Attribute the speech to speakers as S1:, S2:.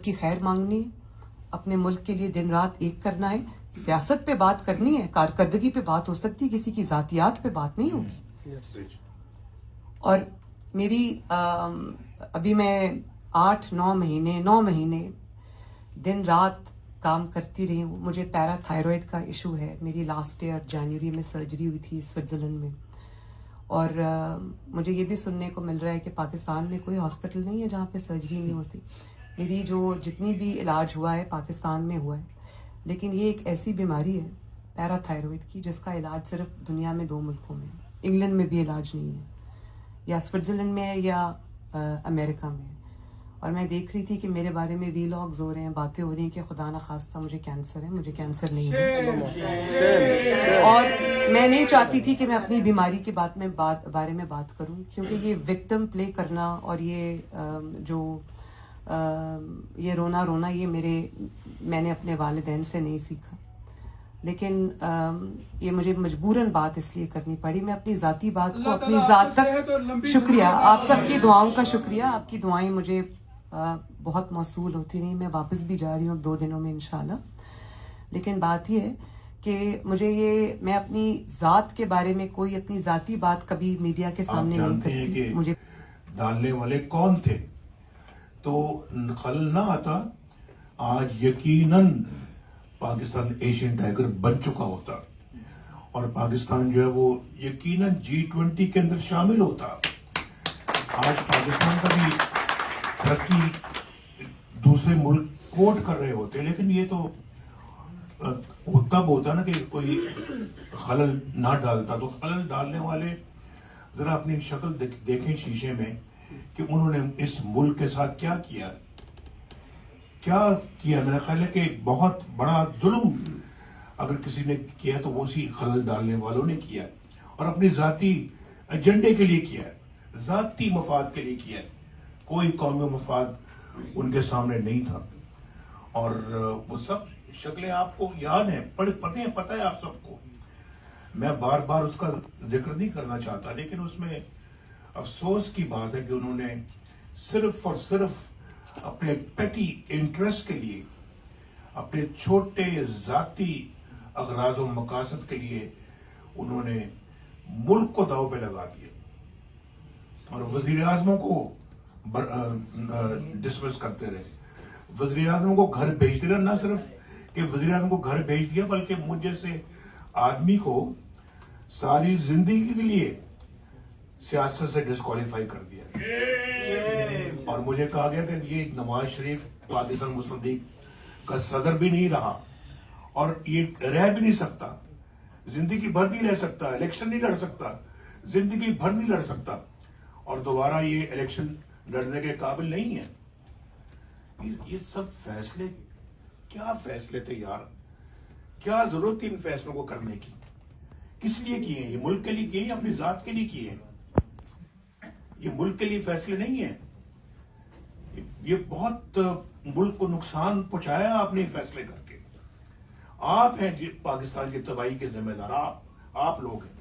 S1: کی خیر مانگنی ہے, اپنے ملک کے لیے دن رات ایک کرنا ہے. سیاست پہ بات کرنی ہے, کارکردگی پہ بات ہو سکتی ہے, کسی کی ذاتیات پہ بات نہیں ہوگی. اور میری ابھی میں 9 مہینے دن رات کام کرتی رہی ہوں. مجھے پیرا تھائرائڈ کا ایشو ہے. میری لاسٹ ایئر جنوری میں سرجری ہوئی تھی سوئٹزرلینڈ میں. اور مجھے یہ بھی سننے کو مل رہا ہے کہ پاکستان میں کوئی ہاسپٹل نہیں ہے جہاں پہ سرجری نہیں ہوتی. میری جتنی بھی علاج ہوا ہے پاکستان میں ہوا ہے, لیکن یہ ایک ایسی بیماری ہے پیرا تھائرائڈ کی جس کا علاج صرف دنیا میں 2 ملکوں میں, انگلینڈ میں بھی علاج نہیں ہے, یا سوئٹزرلینڈ میں ہے یا امریکہ میں. اور میں دیکھ رہی تھی کہ میرے بارے میں وی لاگز ہو رہے ہیں, باتیں ہو رہی ہیں کہ خدا نخواستہ مجھے کینسر ہے. مجھے کینسر نہیں ہے, اور میں نہیں چاہتی تھی کہ میں اپنی بیماری کے بارے میں بات کروں, کیونکہ یہ وکٹم پلے کرنا اور یہ رونا یہ میں نے اپنے والدین سے نہیں سیکھا. لیکن یہ مجھے مجبوراً بات اس لیے کرنی پڑی. میں اپنی ذاتی بات کو اپنی ذات تک, شکریہ آپ سب کی دعاؤں کا شکریہ. آپ کی دعائیں مجھے بہت موصول ہوتی رہی. میں واپس بھی جا رہی ہوں اب 2 دنوں میں انشاءاللہ. لیکن بات یہ ہے کہ میں اپنی ذات کے بارے میں کوئی اپنی ذاتی بات کبھی میڈیا کے سامنے نہیں کرتی. مجھے
S2: ڈالنے والے کون تھے تو خلل نہ آتا. آج یقیناً پاکستان ایشین ٹائگر بن چکا ہوتا, اور پاکستان جو ہے وہ یقیناً G20 کے اندر شامل ہوتا. آج پاکستان کا بھی ترقی دوسرے ملک کوٹ کر رہے ہوتے, لیکن یہ تو تب ہوتا نا کہ کوئی خلل نہ ڈالتا. تو خلل ڈالنے والے ذرا اپنی شکل دیکھیں شیشے میں کہ انہوں نے اس ملک کے ساتھ کیا کیا. میرا خیال ہے کہ بہت بڑا ظلم اگر کسی نے کیا تو وہ اسی خلل ڈالنے والوں نے کیا, اور اپنی ذاتی ایجنڈے کے لیے کیا, ذاتی مفاد کے لیے کیا. کوئی قومی مفاد ان کے سامنے نہیں تھا. اور وہ سب شکلیں آپ کو یاد ہیں, پتہ ہے آپ سب کو. میں بار بار اس کا ذکر نہیں کرنا چاہتا, لیکن اس میں افسوس کی بات ہے کہ انہوں نے صرف اور صرف اپنے پیٹی انٹرسٹ کے لیے, اپنے چھوٹے ذاتی اغراض و مقاصد کے لیے انہوں نے ملک کو داؤ پہ لگا دیا, اور وزیر اعظموں کو ڈسمس کرتے رہے. وزیر اعظموں کو گھر بھیجتے رہے. نہ صرف کہ وزیر اعظم کو گھر بھیج دیا, بلکہ مجھ جیسے آدمی کو ساری زندگی کے لیے سیاست سے ڈسکوالیفائی کر دیا. اور مجھے کہا گیا کہ یہ نواز شریف پاکستان مسلم لیگ کا صدر بھی نہیں رہا, اور یہ رہ بھی نہیں سکتا, زندگی بھر نہیں رہ سکتا, الیکشن نہیں لڑ سکتا, زندگی بھر نہیں لڑ سکتا, اور دوبارہ یہ الیکشن لڑنے کے قابل نہیں ہے. یہ سب فیصلے, کیا فیصلے تھے یار, کیا ضرورت تھی ان فیصلوں کو کرنے کی. کس لیے کیے ہیں؟ یہ ملک کے لیے کیے ہیں یا اپنی ذات کے لیے کیے ہیں؟ یہ ملک کے لیے فیصلے نہیں ہیں. یہ بہت ملک کو نقصان پہنچایا آپ نے فیصلے کر کے. آپ ہیں پاکستان کی تباہی کے ذمہ دار, آپ لوگ ہیں.